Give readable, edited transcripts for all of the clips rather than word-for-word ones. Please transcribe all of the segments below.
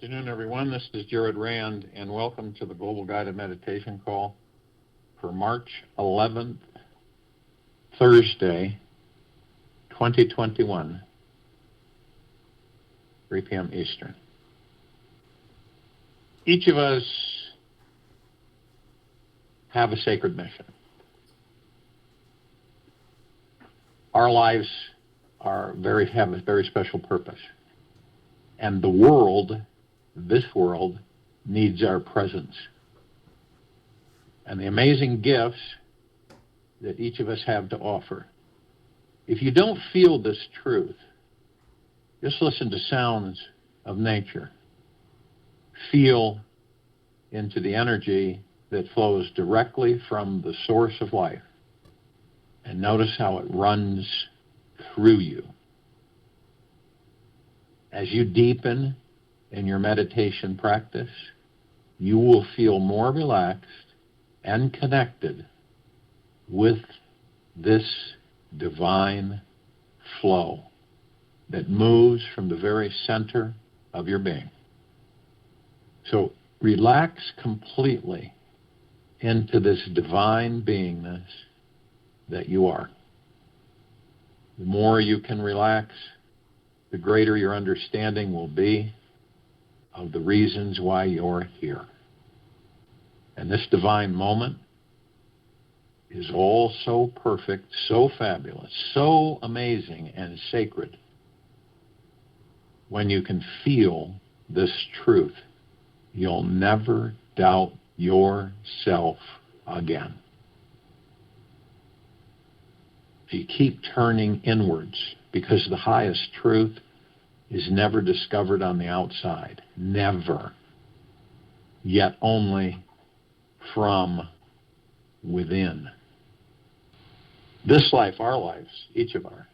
afternoon, everyone. This is Jared Rand, and welcome to the Global Guided Meditation Call for March 11th, Thursday, 2021, 3 p.m. Eastern. Each of us have a sacred mission. Our lives have a very special purpose. And the world, this world, needs our presence. And the amazing gifts that each of us have to offer. If you don't feel this truth, just listen to sounds of nature. Feel into the energy that flows directly from the source of life. And notice how it runs through you. As you deepen in your meditation practice, you will feel more relaxed and connected with this divine flow that moves from the very center of your being. So relax completely into this divine beingness that you are. The more you can relax, the greater your understanding will be of the reasons why you're here. And this divine moment is all so perfect, so fabulous, so amazing and sacred when you can feel this truth. You'll never doubt yourself again. If you keep turning inwards, because the highest truth is never discovered on the outside. Never. Yet only from within. This life, our lives, each of ours,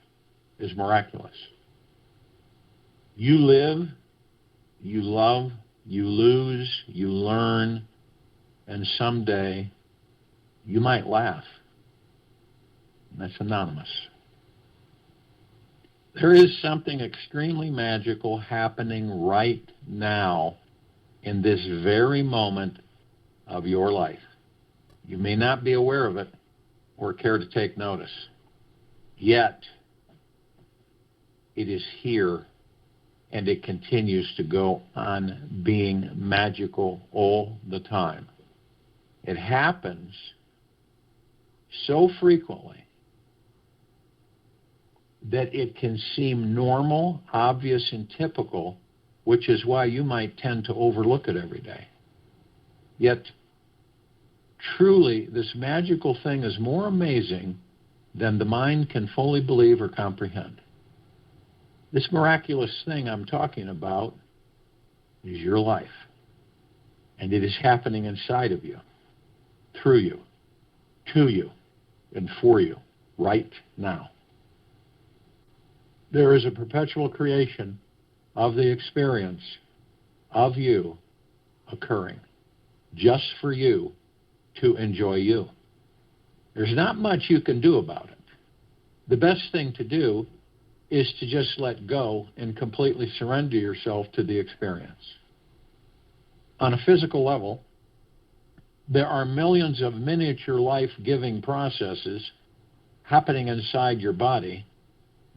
is miraculous. You live, you love, you lose, you learn, and someday you might laugh. And that's anonymous. There is something extremely magical happening right now in this very moment of your life. You may not be aware of it or care to take notice. Yet, it is here and it continues to go on being magical all the time. It happens so frequently that it can seem normal, obvious, and typical, which is why you might tend to overlook it every day. Yet, truly, this magical thing is more amazing than the mind can fully believe or comprehend. This miraculous thing I'm talking about is your life. And it is happening inside of you, through you, to you, and for you, right now. There is a perpetual creation of the experience of you occurring just for you to enjoy you. There's not much you can do about it. The best thing to do is to just let go and completely surrender yourself to the experience. On a physical level, there are millions of miniature life-giving processes happening inside your body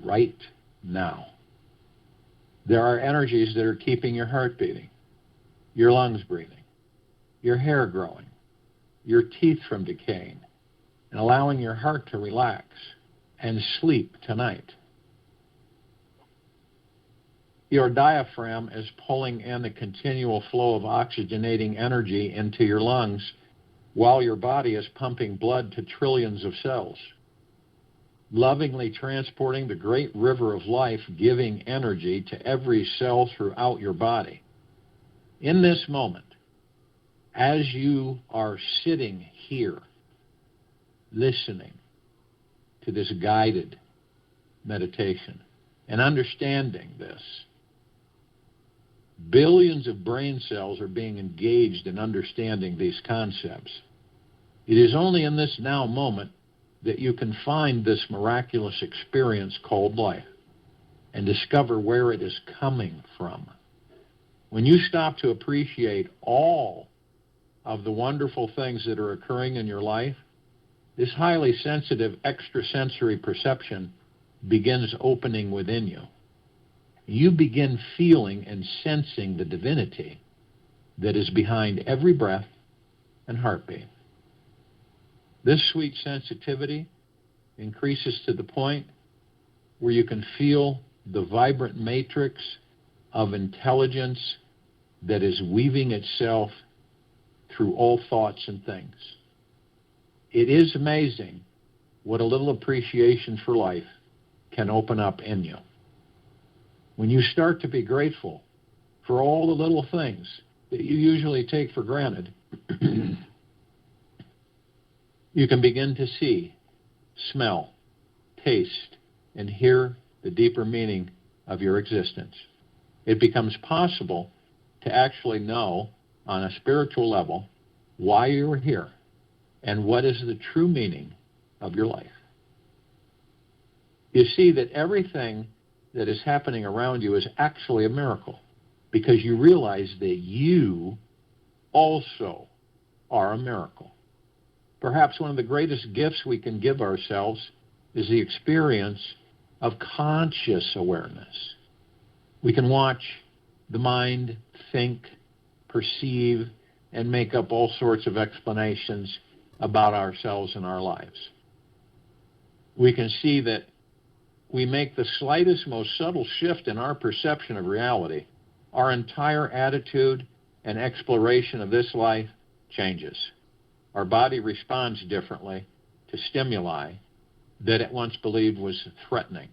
right now. There are energies that are keeping your heart beating, your lungs breathing, your hair growing, your teeth from decaying, and allowing your heart to relax and sleep tonight. Your diaphragm is pulling in a continual flow of oxygenating energy into your lungs while your body is pumping blood to trillions of cells, lovingly transporting the great river of life, giving energy to every cell throughout your body. In this moment, as you are sitting here, listening to this guided meditation and understanding this, billions of brain cells are being engaged in understanding these concepts. It is only in this now moment that you can find this miraculous experience called life and discover where it is coming from. When you stop to appreciate all of the wonderful things that are occurring in your life, this highly sensitive extrasensory perception begins opening within you. You begin feeling and sensing the divinity that is behind every breath and heartbeat. This sweet sensitivity increases to the point where you can feel the vibrant matrix of intelligence that is weaving itself through all thoughts and things. It is amazing what a little appreciation for life can open up in you. When you start to be grateful for all the little things that you usually take for granted, you can begin to see, smell, taste, and hear the deeper meaning of your existence. It becomes possible to actually know on a spiritual level why you are here and what is the true meaning of your life. You see that everything that is happening around you is actually a miracle because you realize that you also are a miracle. Perhaps one of the greatest gifts we can give ourselves is the experience of conscious awareness. We can watch the mind think, perceive, and make up all sorts of explanations about ourselves and our lives. We can see that we make the slightest, most subtle shift in our perception of reality, our entire attitude and exploration of this life changes. Our body responds differently to stimuli that it once believed was threatening,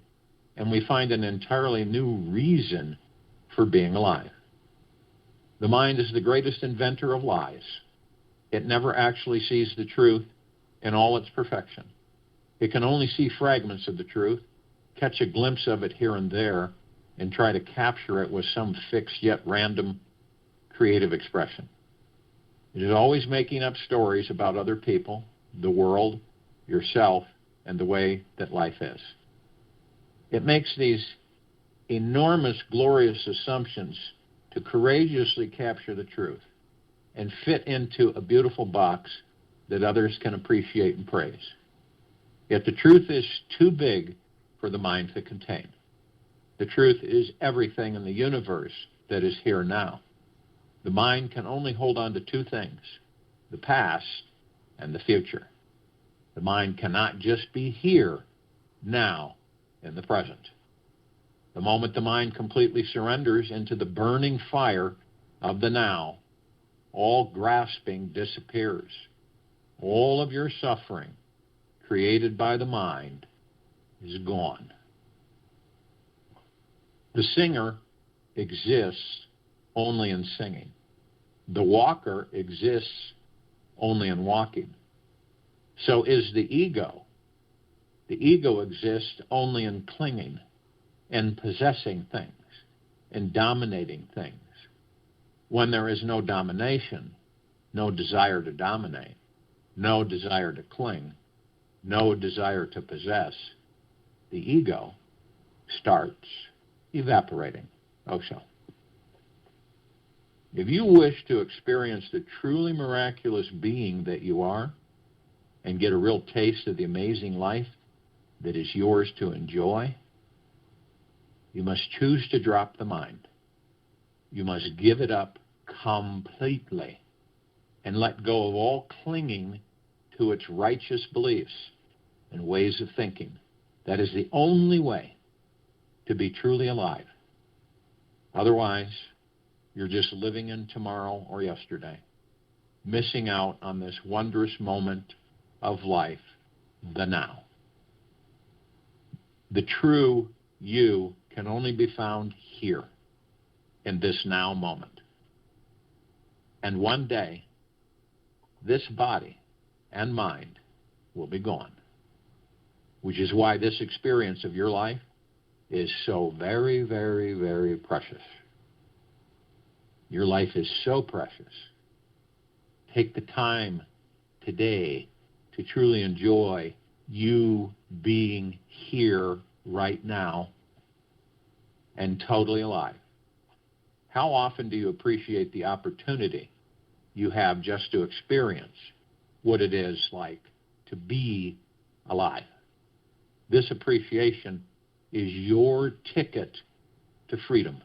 and we find an entirely new reason for being alive. The mind is the greatest inventor of lies. It never actually sees the truth in all its perfection. It can only see fragments of the truth, catch a glimpse of it here and there, and try to capture it with some fixed yet random creative expression. It is always making up stories about other people, the world, yourself, and the way that life is. It makes these enormous, glorious assumptions to courageously capture the truth and fit into a beautiful box that others can appreciate and praise. Yet the truth is too big for the mind to contain. The truth is everything in the universe that is here now. The mind can only hold on to two things, the past and the future. The mind cannot just be here, now, in the present. The moment the mind completely surrenders into the burning fire of the now, all grasping disappears. All of your suffering created by the mind is gone. The singer exists only in singing. The walker exists only in walking. So is the ego. The ego exists only in clinging and possessing things and dominating things. When there is no domination, no desire to dominate, no desire to cling, no desire to possess, the ego starts evaporating. Osho. If you wish to experience the truly miraculous being that you are and get a real taste of the amazing life that is yours to enjoy, you must choose to drop the mind. You must give it up completely and let go of all clinging to its righteous beliefs and ways of thinking. That is the only way to be truly alive. Otherwise, you're just living in tomorrow or yesterday, missing out on this wondrous moment of life, the now. The true you can only be found here, in this now moment. And one day, this body and mind will be gone, which is why this experience of your life is so very, very, very precious. Your life is so precious. Take the time today to truly enjoy you being here right now and totally alive. How often do you appreciate the opportunity you have just to experience what it is like to be alive? This appreciation is your ticket to freedom.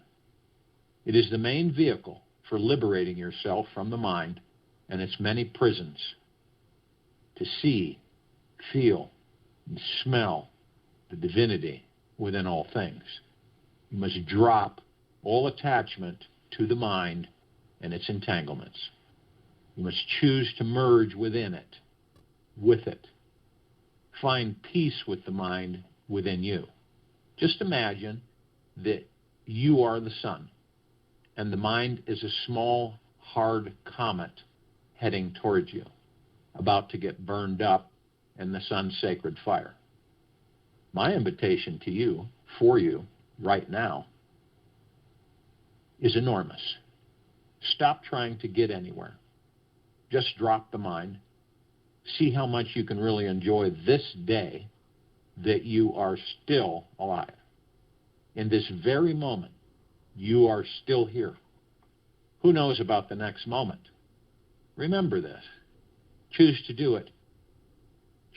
It is the main vehicle for liberating yourself from the mind and its many prisons to see, feel, and smell the divinity within all things. You must drop all attachment to the mind and its entanglements. You must choose to merge within it, with it. Find peace with the mind within you. Just imagine that you are the sun, and the mind is a small, hard comet heading towards you, about to get burned up in the sun's sacred fire. My invitation to you, for you, right now, is enormous. Stop trying to get anywhere. Just drop the mind. See how much you can really enjoy this day that you are still alive. In this very moment, you are still here. Who knows about the next moment? Remember this. Choose to do it.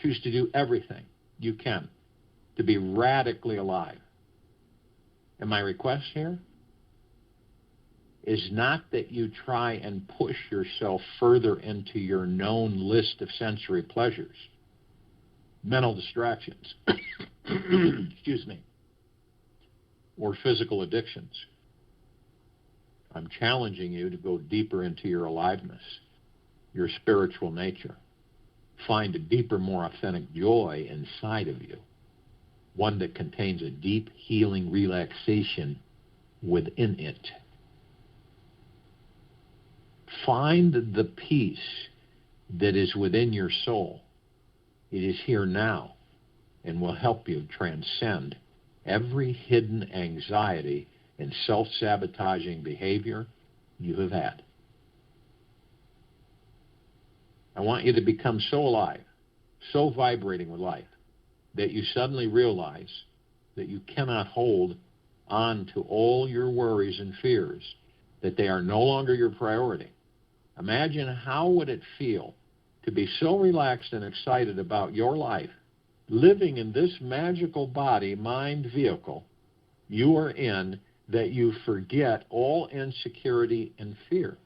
Choose to do everything you can to be radically alive. And my request here is not that you try and push yourself further into your known list of sensory pleasures, mental distractions, excuse me, or physical addictions. I'm challenging you to go deeper into your aliveness, your spiritual nature. Find a deeper, more authentic joy inside of you, one that contains a deep, healing relaxation within it. Find the peace that is within your soul. It is here now and will help you transcend every hidden anxiety and self-sabotaging behavior you have had. I want you to become so alive, so vibrating with life, that you suddenly realize that you cannot hold on to all your worries and fears, that they are no longer your priority. Imagine how would it feel to be so relaxed and excited about your life, living in this magical body, mind, vehicle you are in, that you forget all insecurity and fear.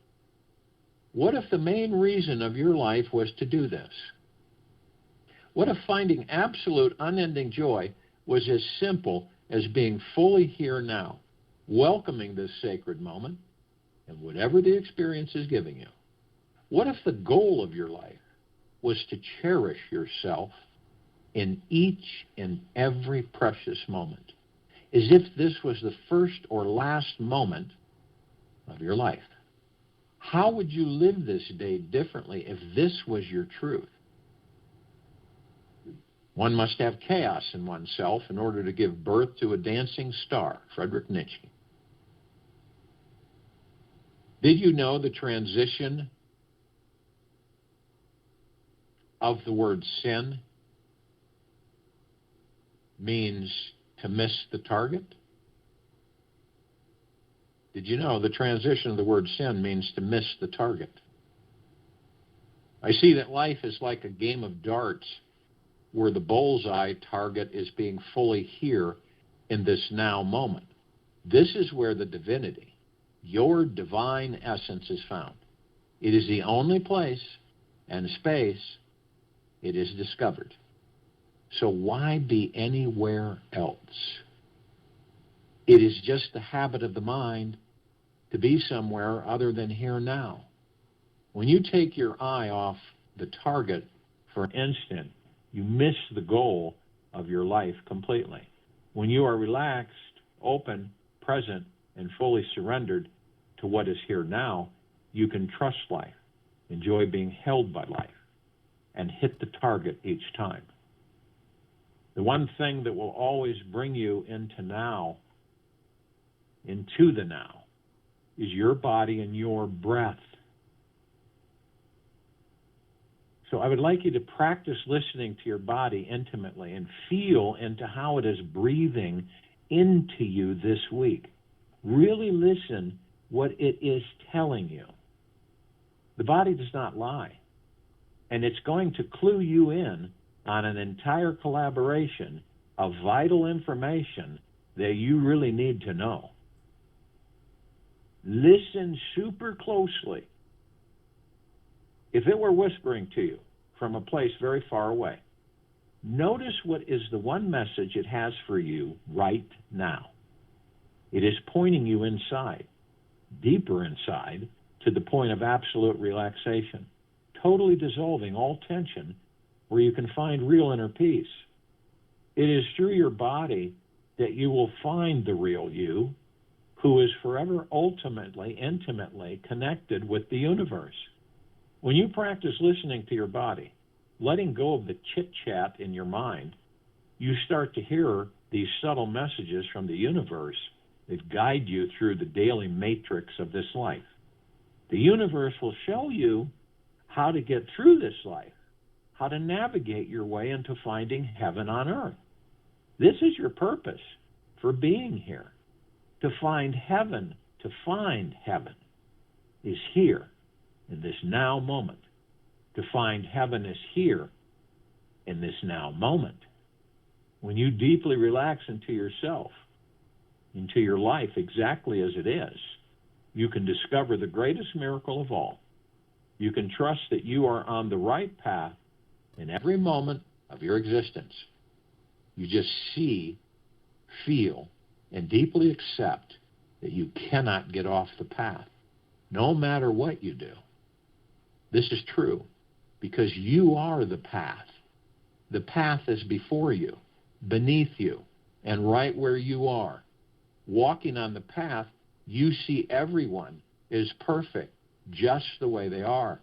What if the main reason of your life was to do this? What if finding absolute unending joy was as simple as being fully here now, welcoming this sacred moment and whatever the experience is giving you? What if the goal of your life was to cherish yourself in each and every precious moment, as if this was the first or last moment of your life? How would you live this day differently if this was your truth? One must have chaos in oneself in order to give birth to a dancing star, Friedrich Nietzsche. Did you know the transition of the word sin means to miss the target? Did you know the transition of the word sin means to miss the target? I see that life is like a game of darts where the bullseye target is being fully here in this now moment. This is where the divinity, your divine essence, is found. It is the only place and space it is discovered. So why be anywhere else? It is just the habit of the mind to be somewhere other than here now. When you take your eye off the target for an instant, you miss the goal of your life completely. When you are relaxed, open, present, and fully surrendered to what is here now, you can trust life, enjoy being held by life, and hit the target each time. The one thing that will always bring you into the now, is your body and your breath. So I would like you to practice listening to your body intimately and feel into how it is breathing into you this week. Really listen what it is telling you. The body does not lie. And it's going to clue you in on an entire collaboration of vital information that you really need to know. Listen super closely. If it were whispering to you from a place very far away, notice what is the one message it has for you right now. It is pointing you inside, deeper inside, to the point of absolute relaxation, totally dissolving all tension, where you can find real inner peace. It is through your body that you will find the real you, who is forever ultimately, intimately connected with the universe. When you practice listening to your body, letting go of the chit-chat in your mind, you start to hear these subtle messages from the universe that guide you through the daily matrix of this life. The universe will show you how to get through this life, how to navigate your way into finding heaven on earth. This is your purpose for being here. To find heaven is here in this now moment. To find heaven is here in this now moment. When you deeply relax into yourself, into your life exactly as it is, you can discover the greatest miracle of all. You can trust that you are on the right path in every moment of your existence. You just see, feel, and deeply accept that you cannot get off the path, no matter what you do. This is true because you are the path. The path is before you, beneath you, and right where you are. Walking on the path, you see everyone is perfect just the way they are.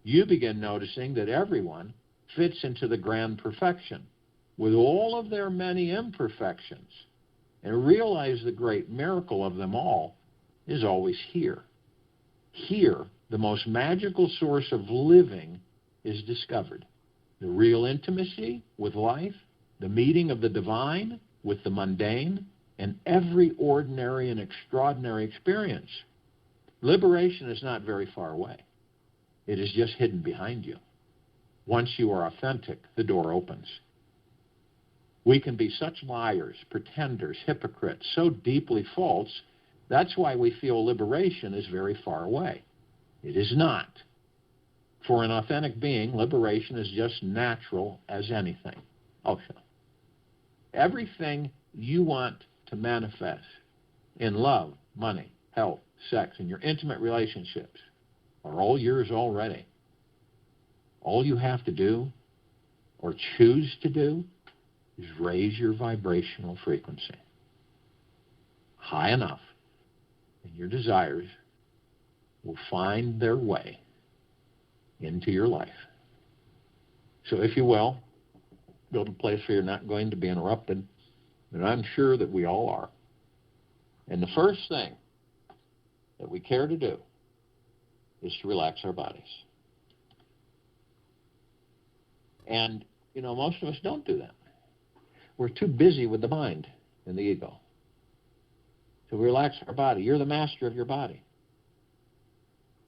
You begin noticing that everyone fits into the grand perfection with all of their many imperfections, and realize the great miracle of them all is always here. Here, the most magical source of living is discovered. The real intimacy with life, the meeting of the divine with the mundane, and every ordinary and extraordinary experience. Liberation is not very far away. It is just hidden behind you. Once you are authentic, the door opens. We can be such liars, pretenders, hypocrites, so deeply false. That's why we feel liberation is very far away. It is not. For an authentic being, liberation is just natural as anything. Also, everything you want to manifest in love, money, health, sex, and your intimate relationships are all yours already. All you have to do, or choose to do, is raise your vibrational frequency high enough, and your desires will find their way into your life. So if you will, go to a place where you're not going to be interrupted, and I'm sure that we all are. And the first thing that we care to do is to relax our bodies. And, most of us don't do that. We're too busy with the mind and the ego. So we relax our body. You're the master of your body.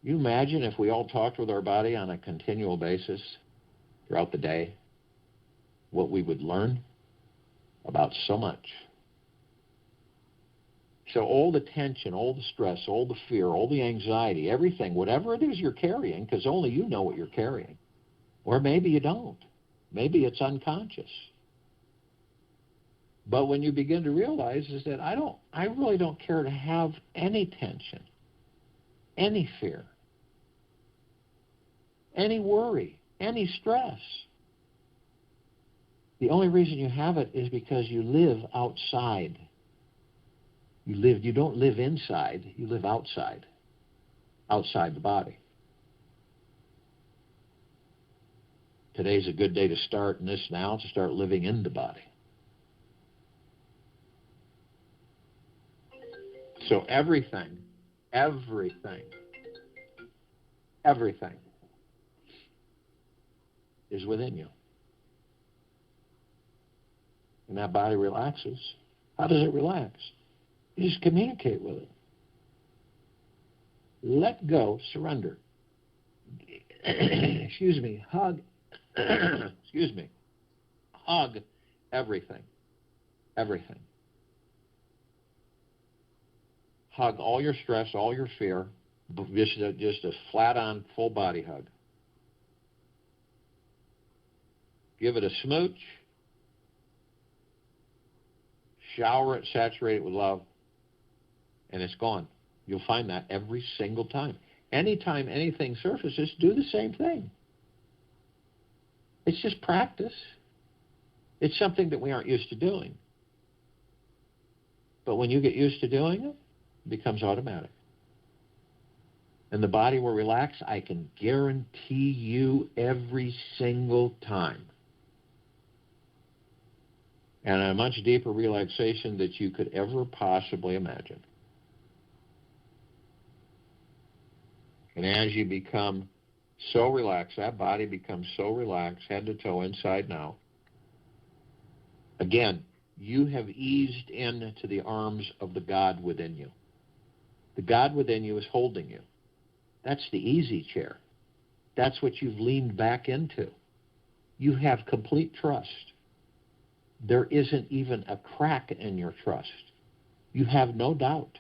You imagine if we all talked with our body on a continual basis throughout the day, what we would learn about so much. So all the tension, all the stress, all the fear, all the anxiety, everything, whatever it is you're carrying, because only you know what you're carrying. Or maybe you don't. Maybe it's unconscious. But when you begin to realize is that I really don't care to have any tension, any fear, any worry, any stress. The only reason you have it is because you live outside. You don't live inside, you live outside the body. Today's a good day to start in this now, to start living in the body. So everything is within you. And that body relaxes. How does it relax? You just communicate with it. let go, surrender. Excuse me, hug, excuse me, hug everything, everything. Hug all your stress, all your fear, just a flat-on, full-body hug. Give it a smooch, shower it, saturate it with love, and it's gone. You'll find that every single time. Anytime anything surfaces, do the same thing. It's just practice. It's something that we aren't used to doing. But when you get used to doing it, it becomes automatic. And the body will relax, I can guarantee you, every single time. And a much deeper relaxation that you could ever possibly imagine. And as you become so relaxed, that body becomes so relaxed, head to toe, inside and out. Again, you have eased into the arms of the God within you. The God within you is holding you. That's the easy chair. That's what you've leaned back into. You have complete trust. There isn't even a crack in your trust. You have no doubt.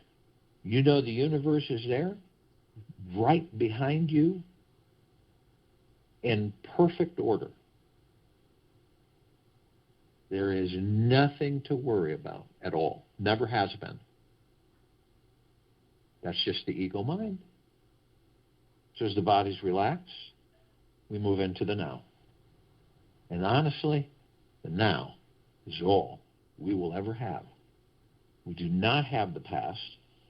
You know the universe is there, right behind you, in perfect order. There is nothing to worry about at all. Never has been. That's just the ego mind. So as the body's relaxed, we move into the now. And honestly, the now is all we will ever have. We do not have the past.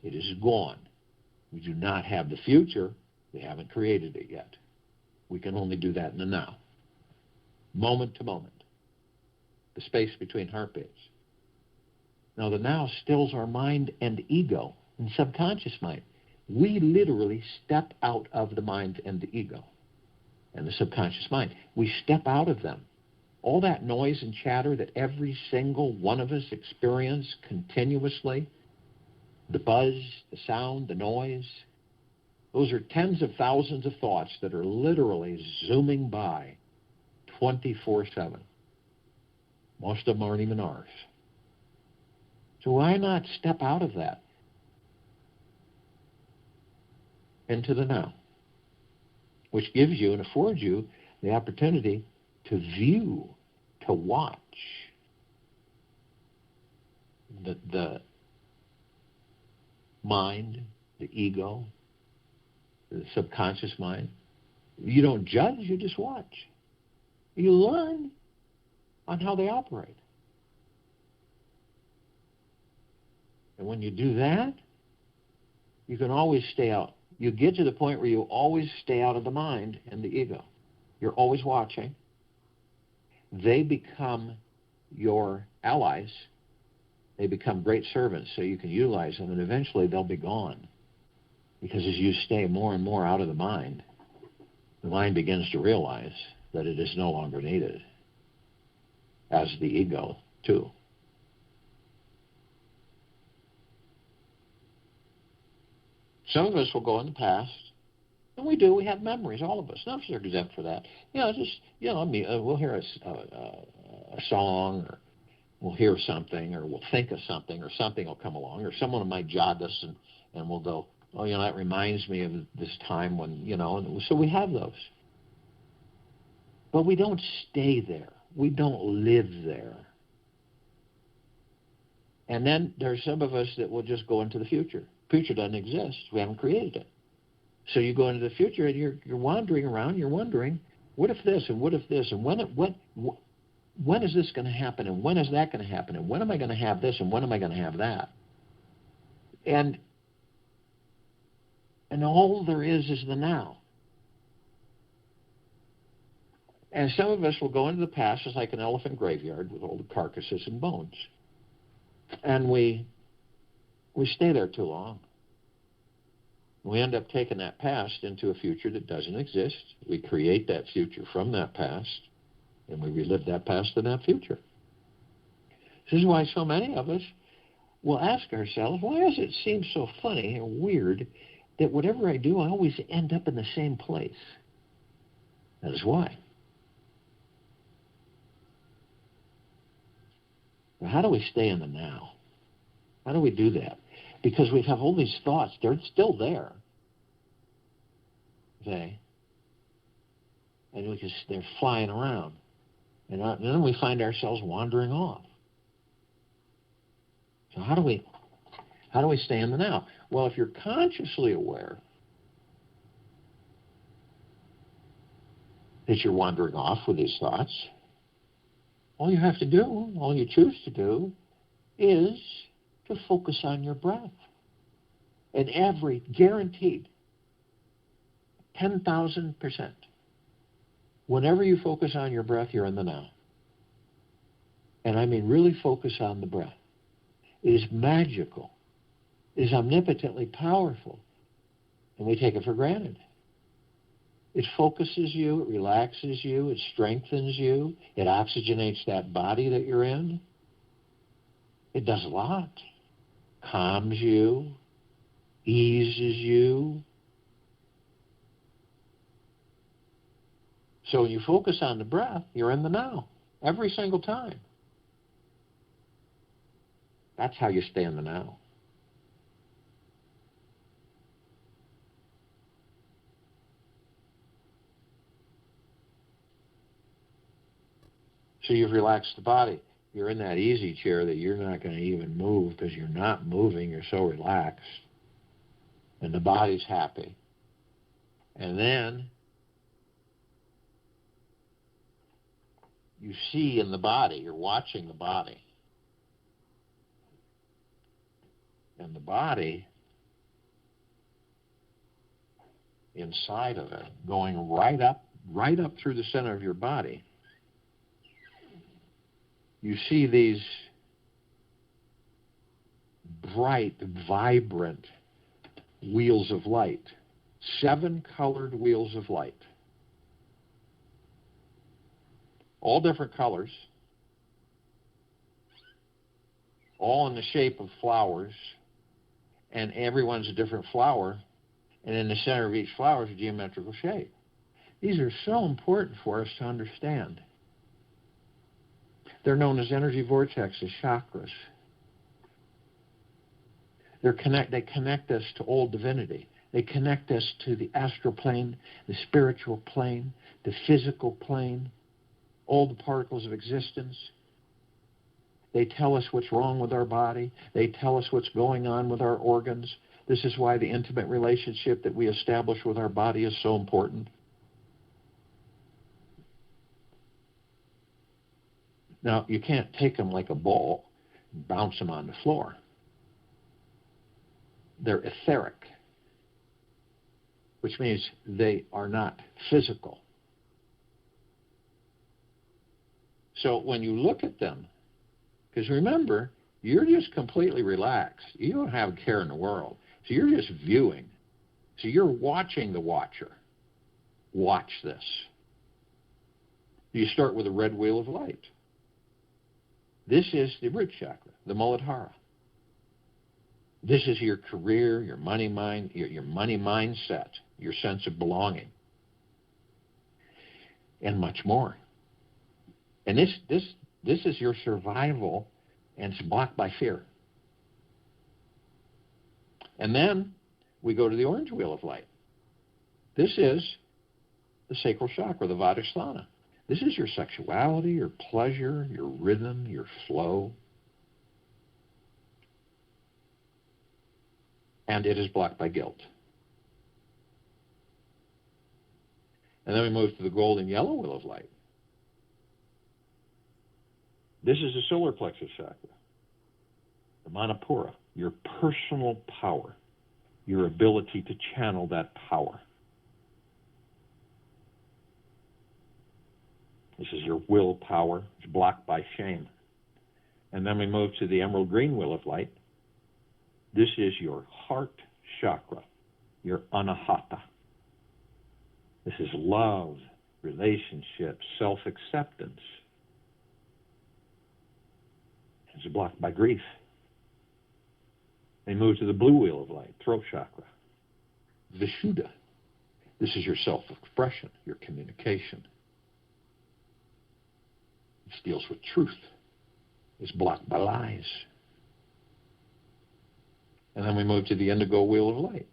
It is gone. We do not have the future. We haven't created it yet. We can only do that in the now. Moment to moment. The space between heartbeats. Now the now stills our mind and ego and subconscious mind. We literally step out of the mind and the ego and the subconscious mind. We step out of them. All that noise and chatter that every single one of us experience continuously, the buzz, the sound, the noise, those are tens of thousands of thoughts that are literally zooming by 24/7. Most of them aren't even ours. So why not step out of that into the now, which gives you and affords you the opportunity to view, to watch the mind, the ego, the subconscious mind. You don't judge, you just watch. You learn on how they operate. And when you do that, you can always stay out. You get to the point where you always stay out of the mind and the ego. You're always watching. They become your allies. They become great servants, so you can utilize them, and eventually they'll be gone. Because as you stay more and more out of the mind begins to realize that it is no longer needed, as the ego, too. Some of us will go in the past, and we do. We have memories, all of us. None of us are exempt for that. We'll hear a song, or we'll hear something, or we'll think of something, or something will come along, or someone might jog us, and we'll go, oh, that reminds me of this time when, and so we have those. But we don't stay there. We don't live there. And then there's some of us that will just go into the future. Future doesn't exist. We haven't created it. So you go into the future and you're wandering around. You're wondering, what if this and what if this and when is this going to happen and when is that going to happen and when am I going to have this and when am I going to have that? And all there is the now. And some of us will go into the past as like an elephant graveyard with all the carcasses and bones. And we stay there too long. We end up taking that past into a future that doesn't exist. We create that future from that past, and we relive that past in that future. This is why so many of us will ask ourselves, why does it seem so funny and weird that whatever I do, I always end up in the same place. That is why. Now, how do we stay in the now? How do we do that? Because we have all these thoughts. They're still there. Okay? And they're flying around. And then we find ourselves wandering off. So how do we stay in the now? Well, if you're consciously aware that you're wandering off with these thoughts, all you have to do, all you choose to do, is to focus on your breath. And guaranteed, 10,000%, whenever you focus on your breath, you're in the now. And I mean really focus on the breath. It is magical. It is omnipotently powerful. And we take it for granted. It focuses you, it relaxes you, it strengthens you, it oxygenates that body that you're in. It does a lot. Calms you, eases you. So when you focus on the breath, you're in the now, every single time. That's how you stay in the now. So you've relaxed the body. You're in that easy chair that you're not going to even move because you're not moving. You're so relaxed. And the body's happy. And then you see in the body, you're watching the body. And the body, inside of it, going right up through the center of your body, you see these bright, vibrant wheels of light, 7 colored wheels of light, all different colors, all in the shape of flowers, and everyone's a different flower, and in the center of each flower is a geometrical shape. These are so important for us to understand. They're known as energy vortexes, chakras. They connect us to old divinity. They connect us to the astral plane, the spiritual plane, the physical plane, all the particles of existence. They tell us what's wrong with our body. They tell us what's going on with our organs. This is why the intimate relationship that we establish with our body is so important. Now, you can't take them like a ball and bounce them on the floor. They're etheric, which means they are not physical. So when you look at them, because remember, you're just completely relaxed. You don't have a care in the world. So you're just viewing. So you're watching the watcher. Watch this. You start with a red wheel of light. This is the root chakra, the Muladhara. This is your career, your money mind, your money mindset, your sense of belonging, and much more. And this is your survival, and it's blocked by fear. And then we go to the orange wheel of light. This is the sacral chakra, the Vadasthana. This is your sexuality, your pleasure, your rhythm, your flow. And it is blocked by guilt. And then we move to the golden yellow wheel of light. This is the solar plexus chakra, the Manipura, your personal power, your ability to channel that power. This is your willpower. It's blocked by shame. And then we move to the emerald green wheel of light. This is your heart chakra, your anahata. This is love, relationships, self-acceptance. It's blocked by grief. They move to the blue wheel of light, throat chakra. Vishuddha. This is your self-expression, your communication. This deals with truth. It's blocked by lies. And then we move to the Indigo Wheel of Light.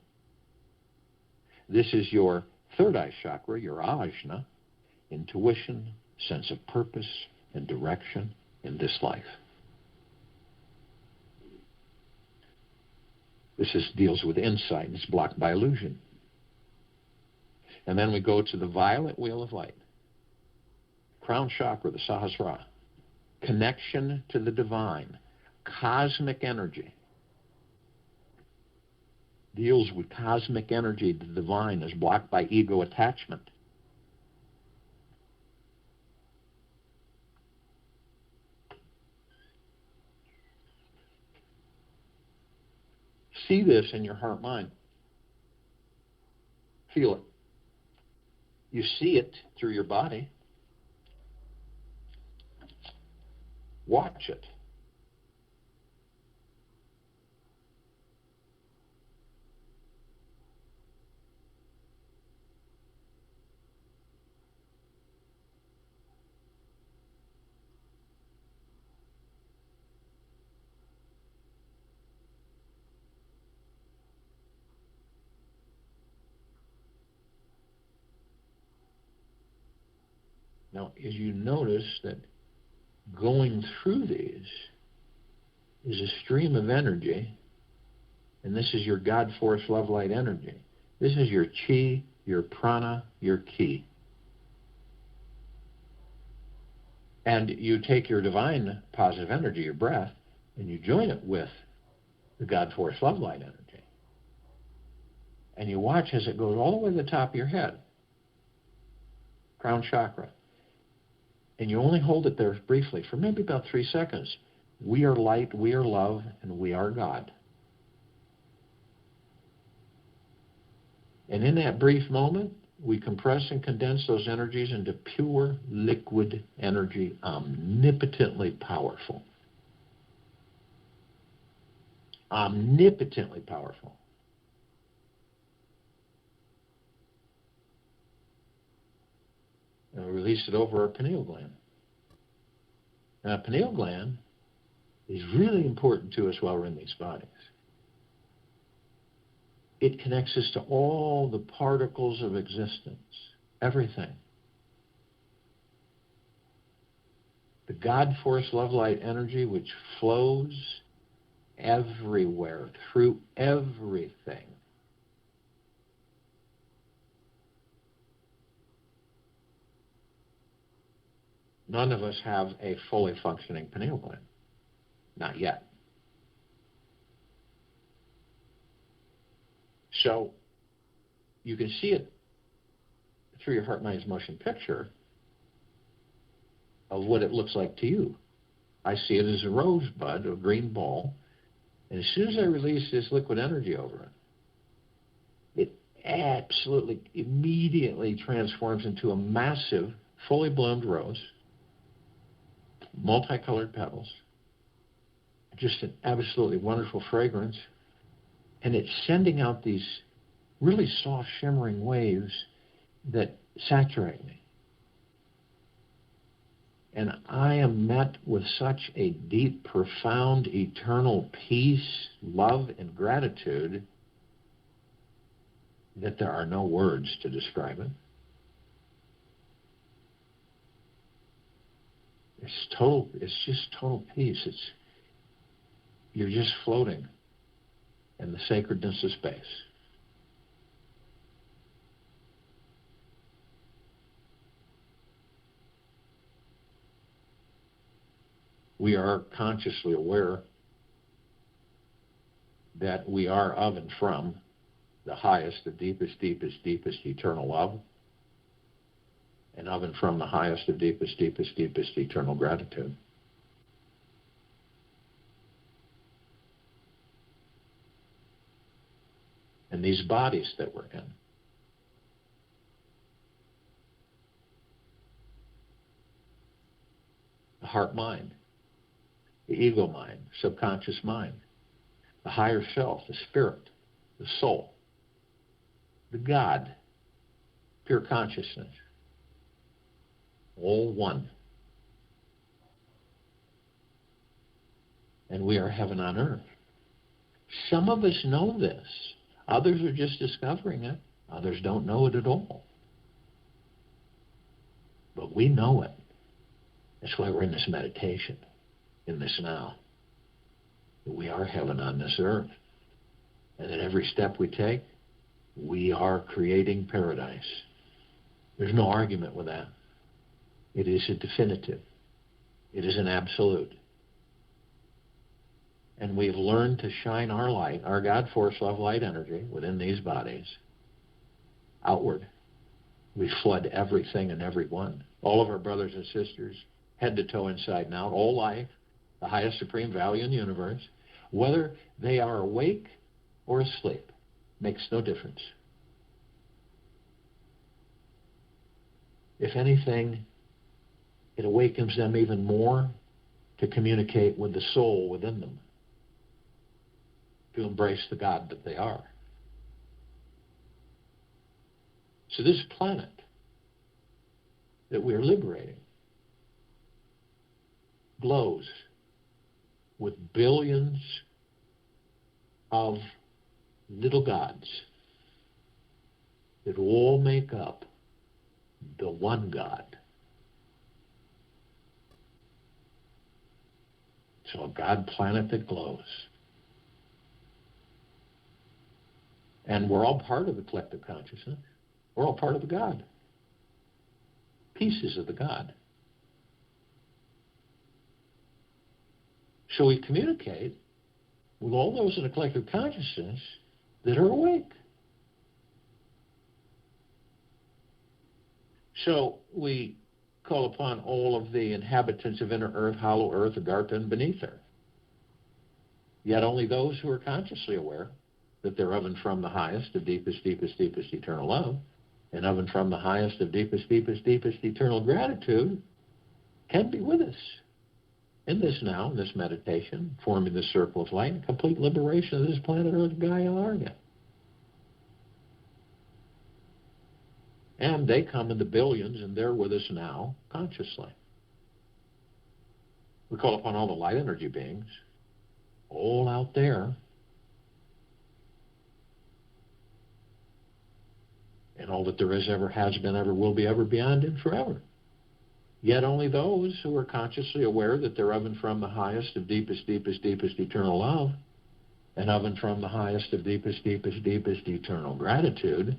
This is your third eye chakra, your ajna, intuition, sense of purpose and direction in this life. This deals with insight, and it's blocked by illusion. And then we go to the Violet Wheel of Light. Crown chakra, the Sahasrara. Connection to the divine, cosmic energy. Deals with cosmic energy, the divine is blocked by ego attachment. See this in your heart mind. Feel it. You see it through your body. Watch it. Now, as you notice that going through these is a stream of energy, and this is your God Force Love Light energy. This is your chi, your prana, your ki. And you take your divine positive energy, your breath, and you join it with the God Force Love Light energy. And you watch as it goes all the way to the top of your head, crown chakra. And you only hold it there briefly for maybe about 3 seconds. We are light, we are love, and we are God. And in that brief moment, we compress and condense those energies into pure liquid energy, omnipotently powerful. Omnipotently powerful. And we release it over our pineal gland. Now, pineal gland is really important to us while we're in these bodies. It connects us to all the particles of existence, everything. The God Force Love Light energy which flows everywhere, through everything. None of us have a fully functioning pineal gland. Not yet. So you can see it through your heart, mind's motion picture of what it looks like to you. I see it as a rosebud, a green ball, and as soon as I release this liquid energy over it, it absolutely immediately transforms into a massive, fully bloomed rose, multicolored petals, just an absolutely wonderful fragrance, and it's sending out these really soft, shimmering waves that saturate me. And I am met with such a deep, profound, eternal peace, love, and gratitude that there are no words to describe it. It's just total peace. You're just floating in the sacredness of space. We are consciously aware that we are of and from the highest, the deepest, deepest, deepest eternal love, and of and from the highest, the deepest, deepest, deepest eternal gratitude. And these bodies that we're in, the heart mind, the ego mind, subconscious mind, the higher self, the spirit, the soul, the God, pure consciousness, all one. And we are heaven on earth. Some of us know this. Others are just discovering it. Others don't know it at all. But we know it. That's why we're in this meditation, in this now. That we are heaven on this earth. And that every step we take, we are creating paradise. There's no argument with that. It is a definitive. It is an absolute. And we've learned to shine our light, our God force, love, light, energy within these bodies outward. We flood everything and everyone. All of our brothers and sisters, head to toe, inside and out, all life, the highest supreme value in the universe, whether they are awake or asleep, makes no difference. If anything, it awakens them even more to communicate with the soul within them, to embrace the God that they are. So this planet that we are liberating glows with billions of little gods that all make up the one God. So a God planet that glows. And we're all part of the collective consciousness. We're all part of the God. Pieces of the God. So we communicate with all those in the collective consciousness that are awake. So we call upon all of the inhabitants of inner earth, hollow earth, Agartha, and beneath earth. Yet only those who are consciously aware that they're of and from the highest of deepest, deepest, deepest eternal love, and of and from the highest of deepest, deepest, deepest eternal gratitude, can be with us in this now, in this meditation, forming this circle of light, and complete liberation of this planet Earth, Gaia Larga. And they come in the billions, and they're with us now, consciously. We call upon all the light energy beings, all out there, and all that there is, ever has been, ever will be, ever beyond, and forever. Yet only those who are consciously aware that they're of and from the highest of deepest, deepest, deepest eternal love, and of and from the highest of deepest, deepest, deepest eternal gratitude,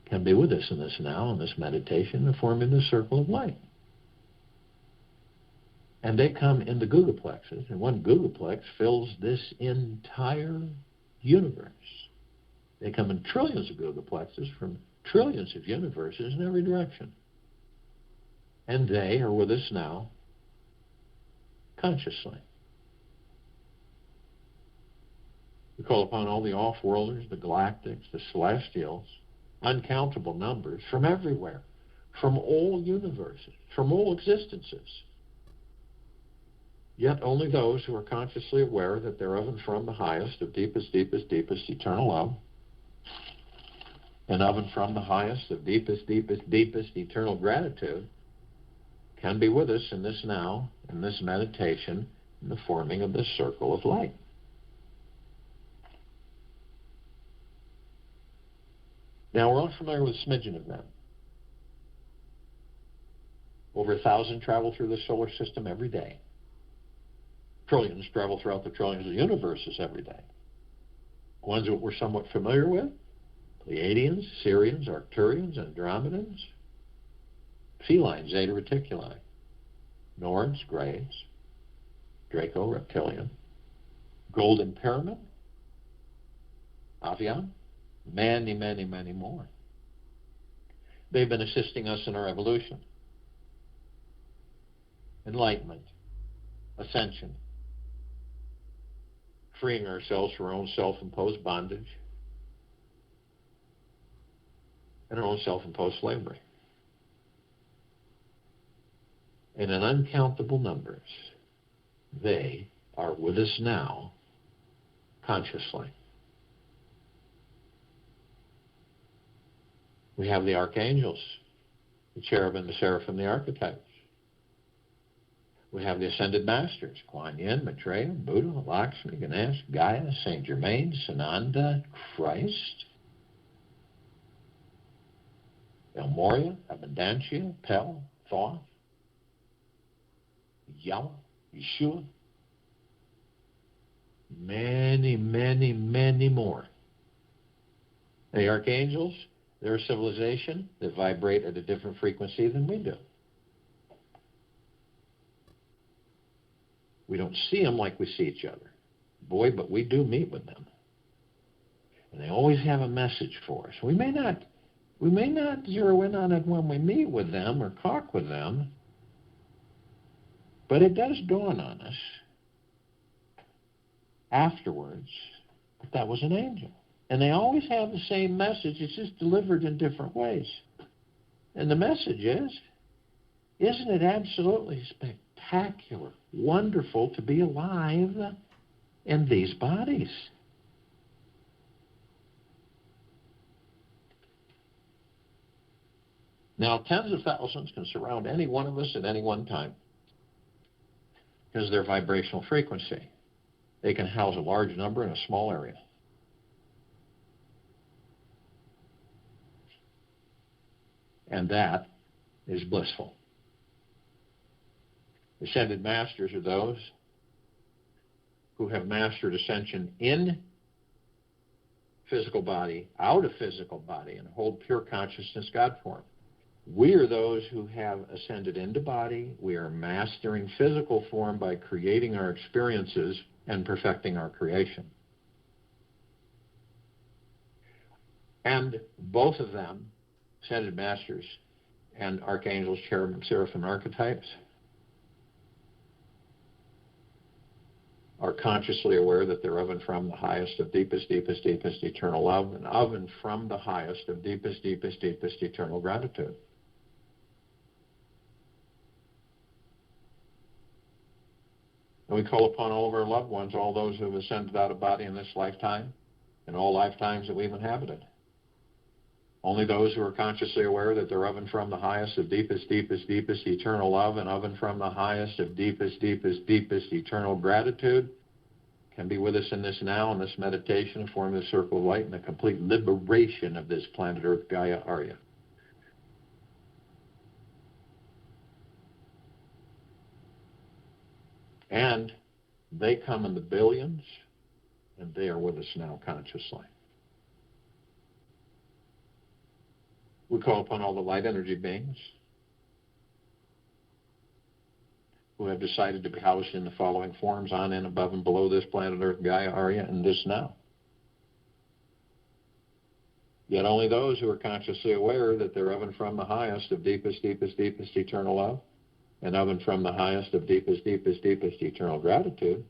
can be with us in this now, in this meditation, and forming the circle of light. And they come in the Gugaplexes, and one Gugaplex fills this entire universe. They come in trillions of Gugaplexes from trillions of universes in every direction. And they are with us now, consciously. We call upon all the off-worlders, the galactics, the celestials, uncountable numbers from everywhere, from all universes, from all existences. Yet only those who are consciously aware that they're of and from the highest of deepest, deepest, deepest eternal love, and of and from the highest of deepest, deepest, deepest eternal gratitude, can be with us in this now, in this meditation, in the forming of this circle of light. Now, we're all familiar with a smidgen of them. Over 1,000 travel through the solar system every day. Trillions travel throughout the trillions of universes every day. Ones that we're somewhat familiar with: Pleiadians, Sirians, Arcturians, Andromedans, Felines, Zeta Reticuli, Nords, Greys, Draco, Reptilian, Golden Pyramid, Avian, many, many, many more. They've been assisting us in our evolution, enlightenment, ascension, freeing ourselves from our own self-imposed bondage and our own self-imposed slavery. And in uncountable numbers, they are with us now, consciously. We have the archangels, the cherubim, the seraphim, the archetypes. We have the ascended masters, Kuan Yin, Maitreya, Buddha, Lakshmi, Ganesh, Gaia, Saint Germain, Sananda, Christ, El Morya, Abundantia, Pel, Thoth, Yahweh, Yeshua, many, many, many more. The archangels, they're a civilization that vibrate at a different frequency than we do. We don't see them like we see each other. Boy, but we do meet with them. And they always have a message for us. We may not zero in on it when we meet with them or talk with them, but it does dawn on us afterwards that that was an angel. And they always have the same message. It's just delivered in different ways. And the message is, isn't it absolutely spectacular, wonderful to be alive in these bodies? Now, tens of thousands can surround any one of us at any one time because of their vibrational frequency. They can house a large number in a small area. And that is blissful. Ascended masters are those who have mastered ascension in physical body, out of physical body, and hold pure consciousness God form. We are those who have ascended into body. We are mastering physical form by creating our experiences and perfecting our creation. And both of them, ascended masters and archangels, cherubim, seraphim, archetypes, are consciously aware that they're of and from the highest of deepest, deepest, deepest eternal love, and of and from the highest of deepest, deepest, deepest eternal gratitude. And we call upon all of our loved ones, all those who have ascended out of body in this lifetime and all lifetimes that we've inhabited. Only those who are consciously aware that they're of and from the highest of deepest, deepest, deepest eternal love and of and from the highest of deepest, deepest, deepest eternal gratitude can be with us in this now, in this meditation, and form the circle of light and the complete liberation of this planet Earth, Gaia, Arya. And they come in the billions, and they are with us now consciously. We call upon all the light energy beings who have decided to be housed in the following forms on and above and below this planet Earth, Gaia, Arya, and this now. Yet only those who are consciously aware that they're of and from the highest of deepest, deepest, deepest eternal love and of and from the highest of deepest, deepest, deepest eternal gratitude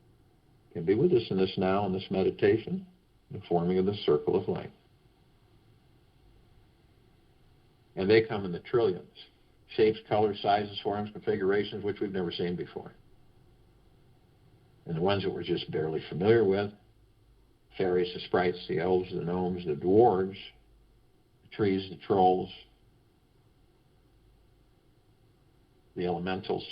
can be with us in this now, in this meditation, the forming of the circle of light. And they come in the trillions, shapes, colors, sizes, forms, configurations, which we've never seen before. And the ones that we're just barely familiar with, fairies, the sprites, the elves, the gnomes, the dwarves, the trees, the trolls, the elementals,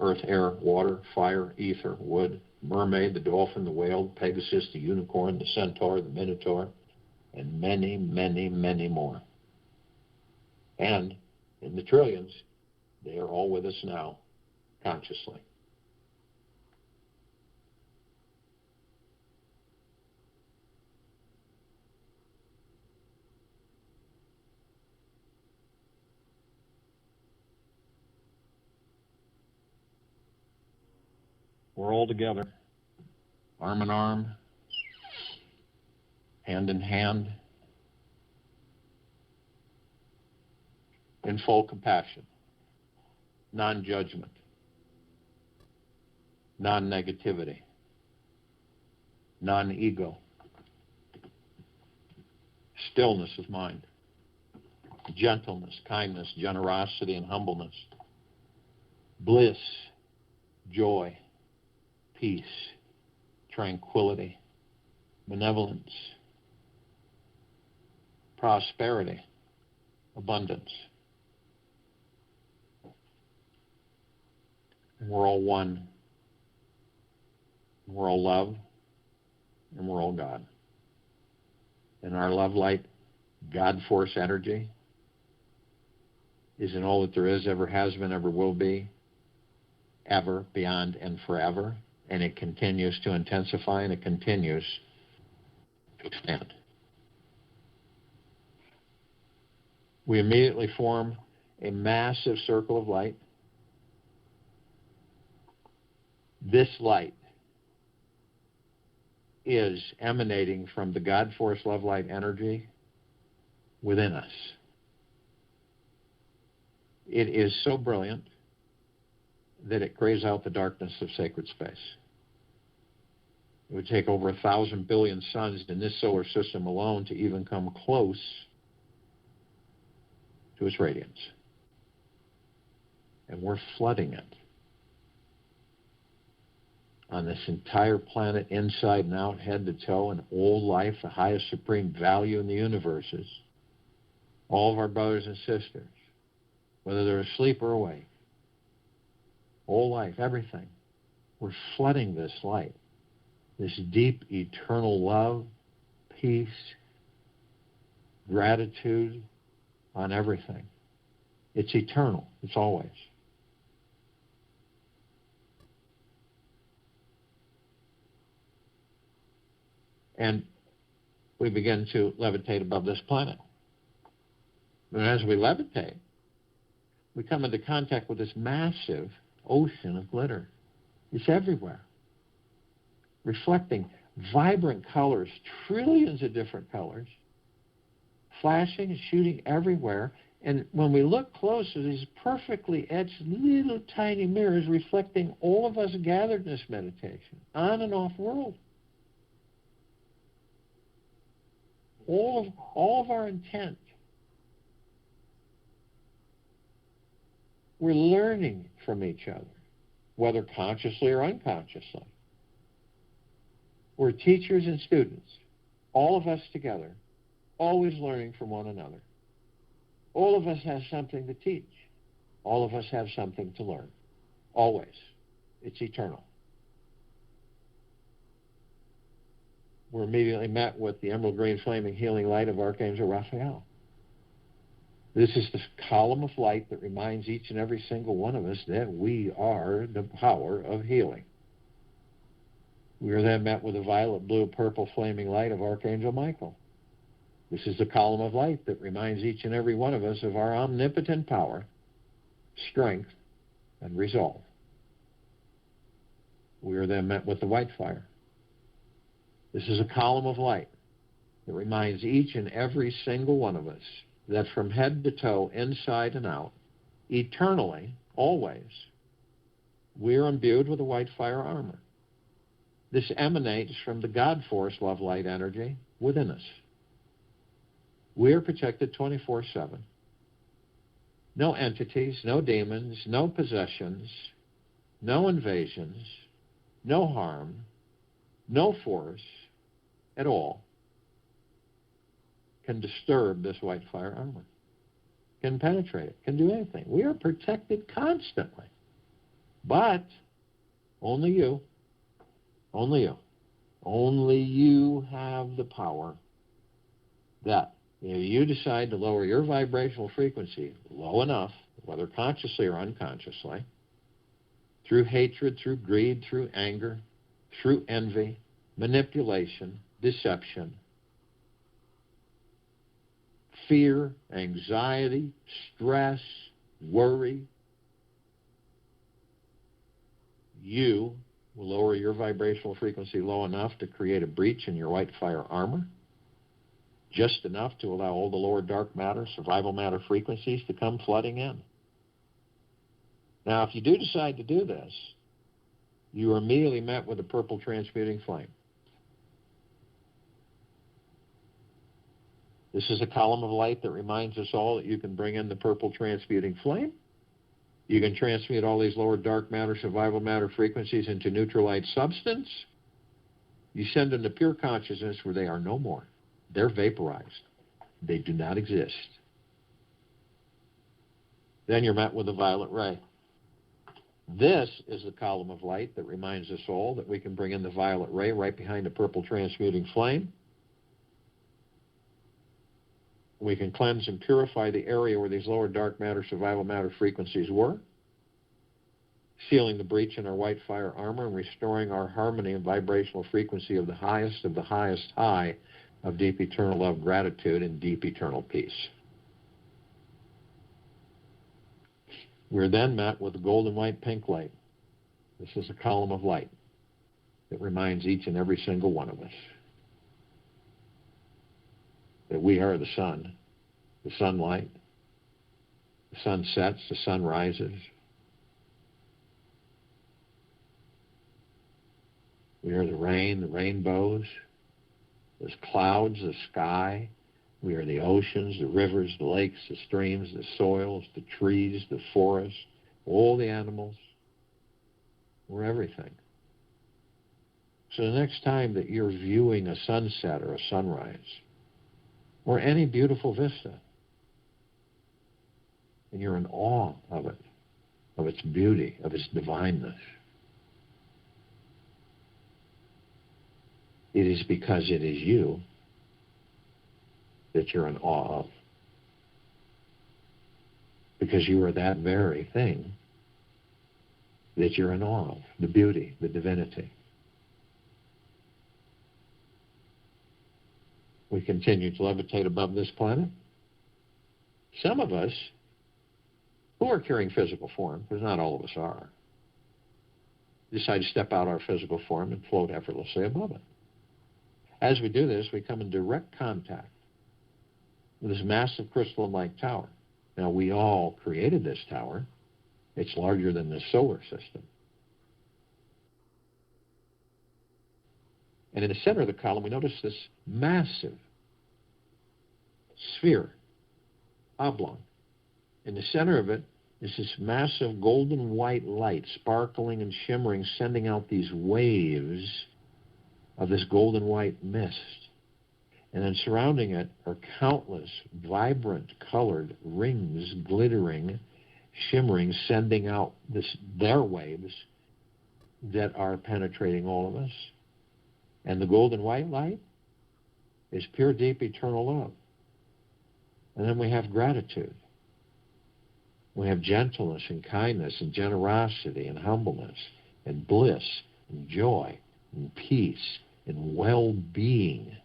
earth, air, water, fire, ether, wood, mermaid, the dolphin, the whale, Pegasus, the unicorn, the centaur, the minotaur, and many, many, many more. And in the trillions, they are all with us now, consciously. We're all together, arm in arm, hand in hand, in full compassion, non-judgment, non-negativity, non-ego, stillness of mind, gentleness, kindness, generosity, and humbleness, bliss, joy, peace, tranquility, benevolence, prosperity, abundance. And we're all one. And we're all love. And we're all God. And our love light, God force energy is in all that there is, ever has been, ever will be, ever, beyond, and forever. And it continues to intensify and it continues to expand. We immediately form a massive circle of light. This light is emanating from the God force love light energy within us. It is so brilliant that it craves out the darkness of sacred space. It would take over 1,000 billion suns in this solar system alone to even come close to its radiance. And we're flooding it on this entire planet, inside and out, head to toe, and all life, the highest supreme value in the universe is all of our brothers and sisters, whether they're asleep or awake, all life, everything. We're flooding this light, this deep, eternal love, peace, gratitude on everything. It's eternal. It's always. And we begin to levitate above this planet. And as we levitate, we come into contact with this massive ocean of glitter. It's everywhere, reflecting vibrant colors, trillions of different colors, flashing and shooting everywhere. And when we look closer, these perfectly etched little tiny mirrors reflecting all of us gathered in this meditation, on and off world. All of our intent. We're learning from each other, whether consciously or unconsciously. We're teachers and students, all of us together, always learning from one another. All of us have something to teach. All of us have something to learn. Always. It's eternal. We're immediately met with the emerald green flaming healing light of Archangel Raphael. This is the column of light that reminds each and every single one of us that we are the power of healing. We are then met with the violet, blue, purple flaming light of Archangel Michael. This is the column of light that reminds each and every one of us of our omnipotent power, strength, and resolve. We are then met with the white fire. This is a column of light that reminds each and every single one of us that from head to toe, inside and out, eternally, always, we are imbued with a white fire armor. This emanates from the God force love light energy within us. We are protected 24/7. No entities, no demons, no possessions, no invasions, no harm, no force at all can disturb this white fire armor, can penetrate it, can do anything. We are protected constantly. But only you, only you have the power that if you decide to lower your vibrational frequency low enough, whether consciously or unconsciously, through hatred, through greed, through anger, through envy, manipulation, deception, fear, anxiety, stress, worry, you will lower your vibrational frequency low enough to create a breach in your white fire armor, just enough to allow all the lower dark matter, survival matter frequencies to come flooding in. Now, if you do decide to do this, you are immediately met with a purple transmuting flame. This is a column of light that reminds us all that you can bring in the purple transmuting flame. You can transmute all these lower dark matter, survival matter frequencies into neutral light substance. You send them to pure consciousness where they are no more. They're vaporized. They do not exist. Then you're met with a violet ray. This is the column of light that reminds us all that we can bring in the violet ray right behind a purple transmuting flame. We can cleanse and purify the area where these lower dark matter, survival matter frequencies were, sealing the breach in our white fire armor and restoring our harmony and vibrational frequency of the highest high of deep eternal love, gratitude, and deep eternal peace. We're then met with the golden white pink light. This is a column of light that reminds each and every single one of us that we are the sun, the sunlight. The sun sets, the sun rises. We are the rain, the rainbows, the clouds, the sky. We are the oceans, the rivers, the lakes, the streams, the soils, the trees, the forests, all the animals. We're everything. So the next time that you're viewing a sunset or a sunrise or any beautiful vista, and you're in awe of it, of its beauty, of its divineness, it is because it is you that you're in awe of. Because you are that very thing that you're in awe of, the beauty, the divinity. We continue to levitate above this planet. Some of us who are carrying physical form, because not all of us are, decide to step out our physical form and float effortlessly above it. As we do this, we come in direct contact with this massive crystalline-like tower. Now, we all created this tower. It's larger than the solar system. And in the center of the column, we notice this massive sphere, oblong. In the center of it is this massive golden white light, sparkling and shimmering, sending out these waves of this golden white mist. And then surrounding it are countless vibrant colored rings, glittering, shimmering, sending out their waves that are penetrating all of us. And the golden white light is pure, deep, eternal love. And then we have gratitude. We have gentleness and kindness and generosity and humbleness and bliss and joy and peace and well-being,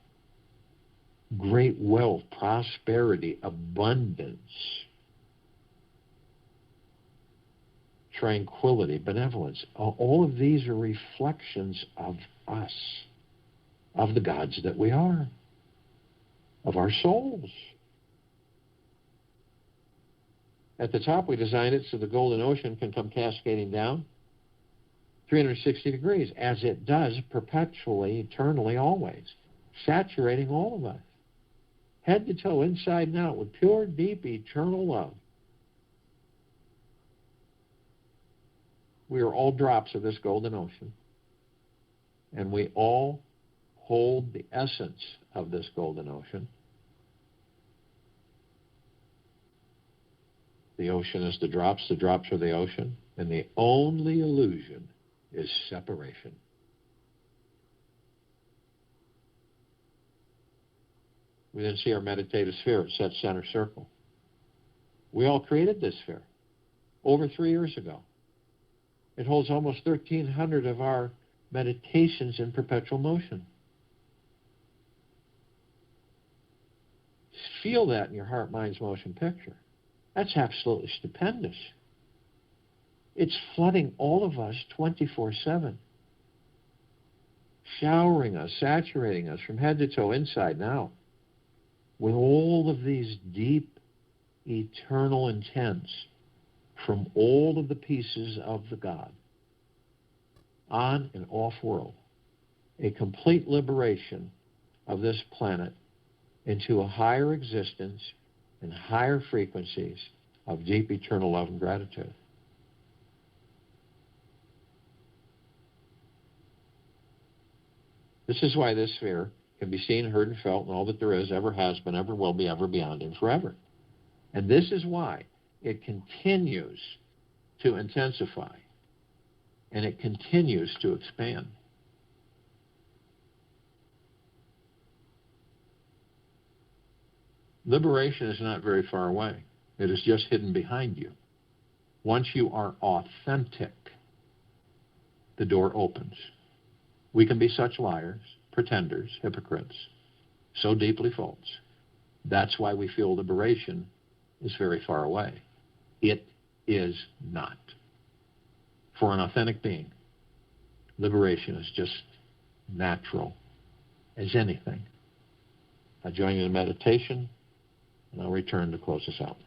great wealth, prosperity, abundance, tranquility, benevolence. All of these are reflections of us, of the gods that we are, of our souls. At the top, we designed it so the golden ocean can come cascading down 360 degrees, as it does perpetually, eternally, always, saturating all of us, head to toe, inside and out, with pure, deep, eternal love. We are all drops of this golden ocean, and we all hold the essence of this golden ocean. The ocean is the drops are the ocean, and the only illusion is separation. We then see our meditative sphere at set center circle. We all created this sphere over 3 years ago. It holds almost 1,300 of our meditations in perpetual motion. Feel that in your heart, mind's motion picture. That's absolutely stupendous. It's flooding all of us 24/7, showering us, saturating us from head to toe, inside and out, with all of these deep, eternal intents from all of the pieces of the God, on and off world, a complete liberation of this planet into a higher existence and higher frequencies of deep, eternal love and gratitude. This is why this sphere can be seen, heard, and felt, and all that there is, ever has been, ever will be, ever beyond, and forever. And this is why it continues to intensify, and it continues to expand. Liberation is not very far away. It is just hidden behind you. Once you are authentic, the door opens. We can be such liars, pretenders, hypocrites, so deeply false. That's why we feel liberation is very far away. It is not. For an authentic being, liberation is just natural as anything. I join you in meditation, and I'll return to close us out.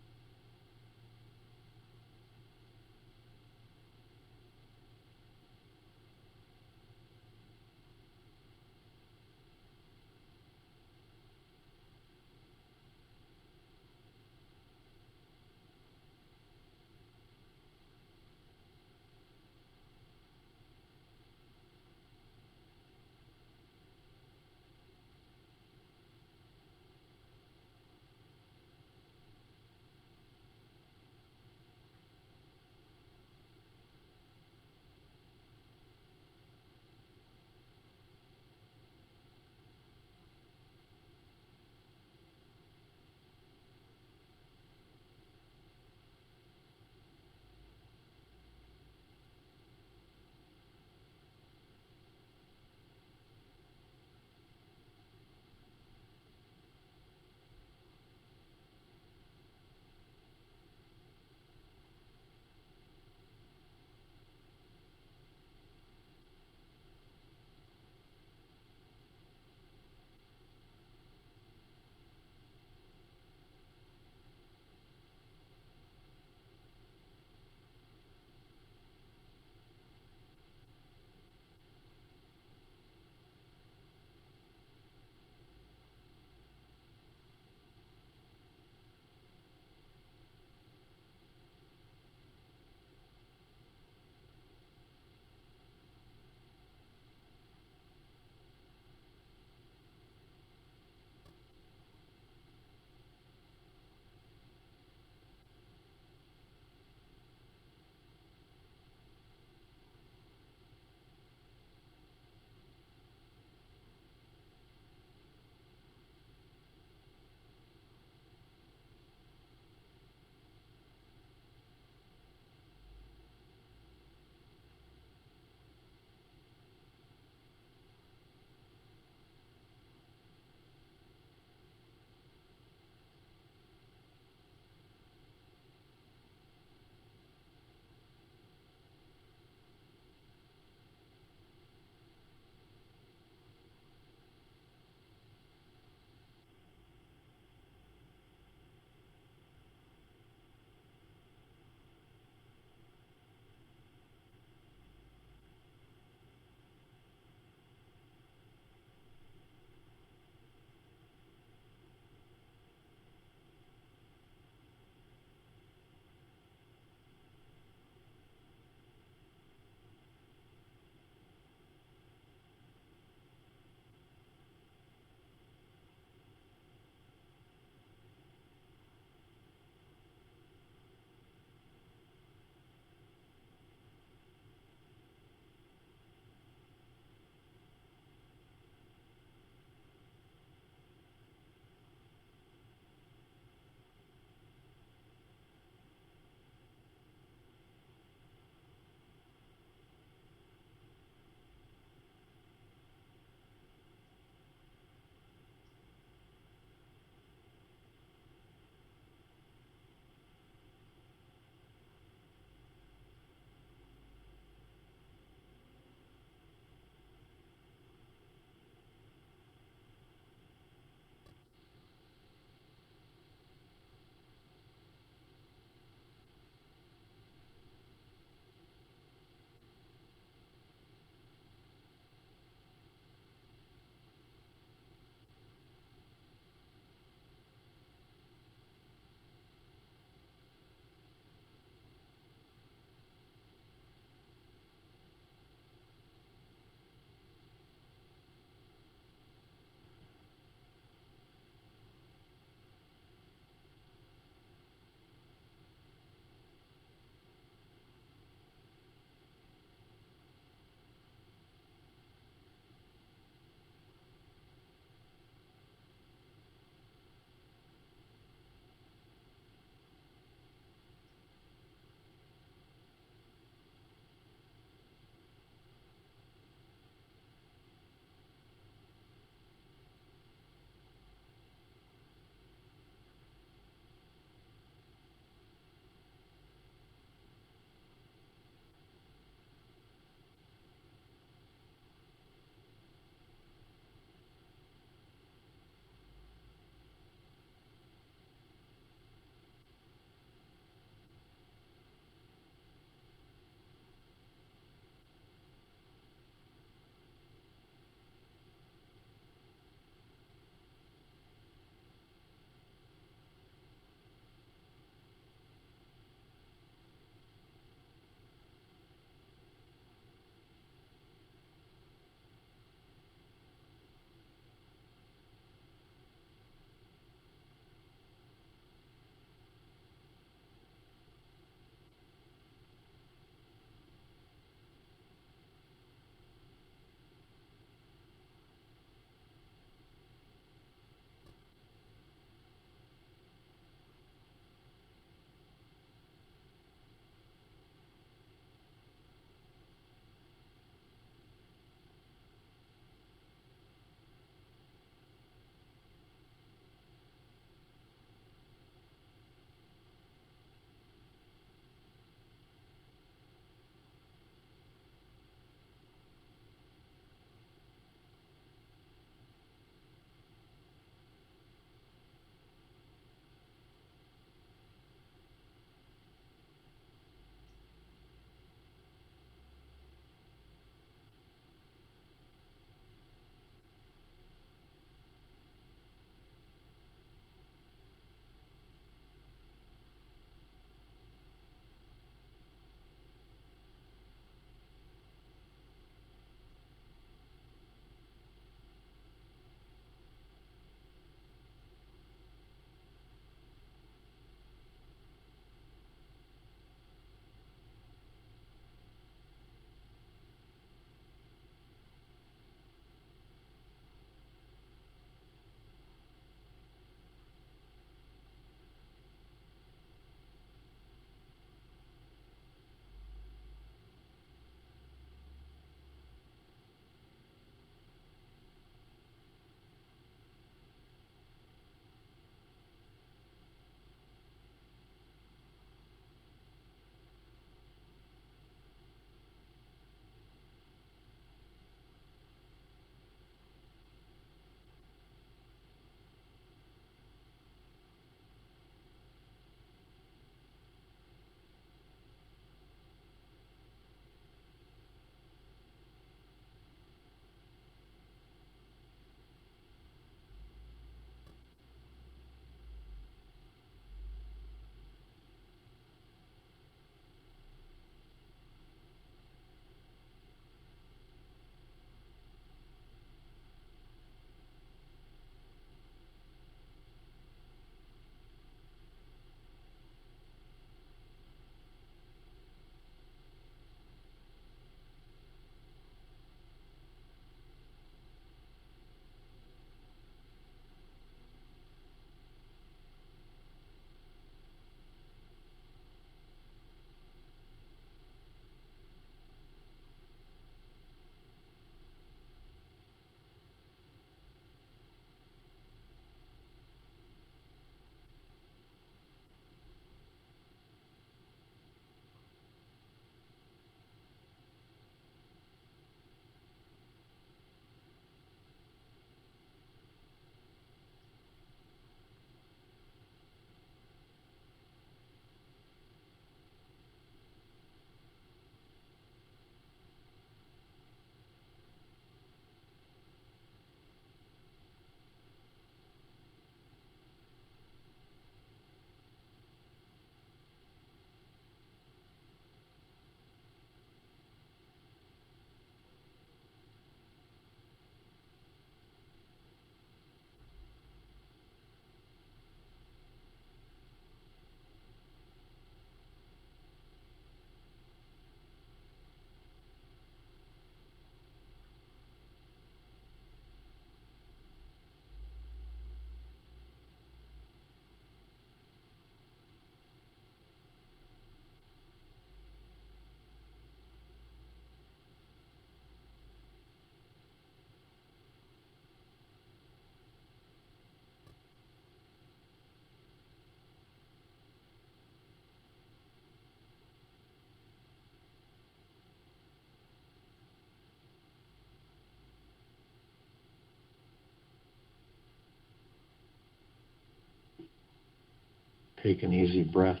Take an easy breath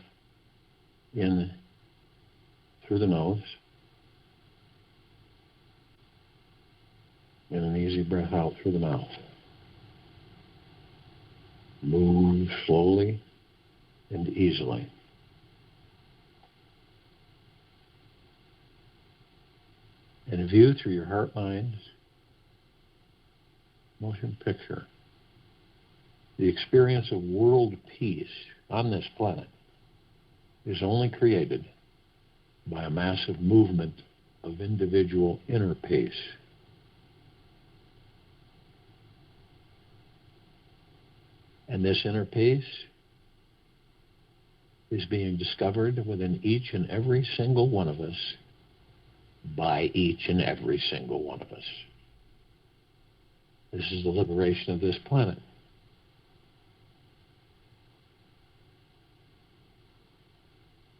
in through the nose, and an easy breath out through the mouth. Move slowly and easily. And view through your heart mind motion picture the experience of world peace on this planet is only created by a massive movement of individual inner peace. And this inner peace is being discovered within each and every single one of us by each and every single one of us. This is the liberation of this planet.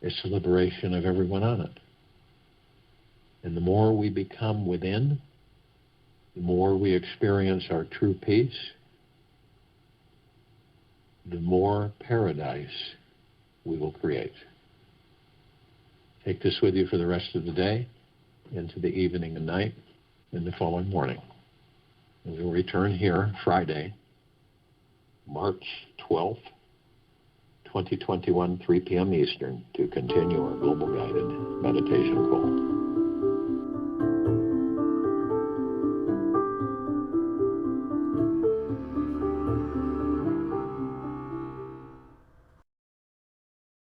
It's the liberation of everyone on it. And the more we become within, the more we experience our true peace, the more paradise we will create. Take this with you for the rest of the day, into the evening and night, and the following morning. And we'll return here Friday, March 12th, 2021, 3 p.m. Eastern, to continue our global guided meditation call.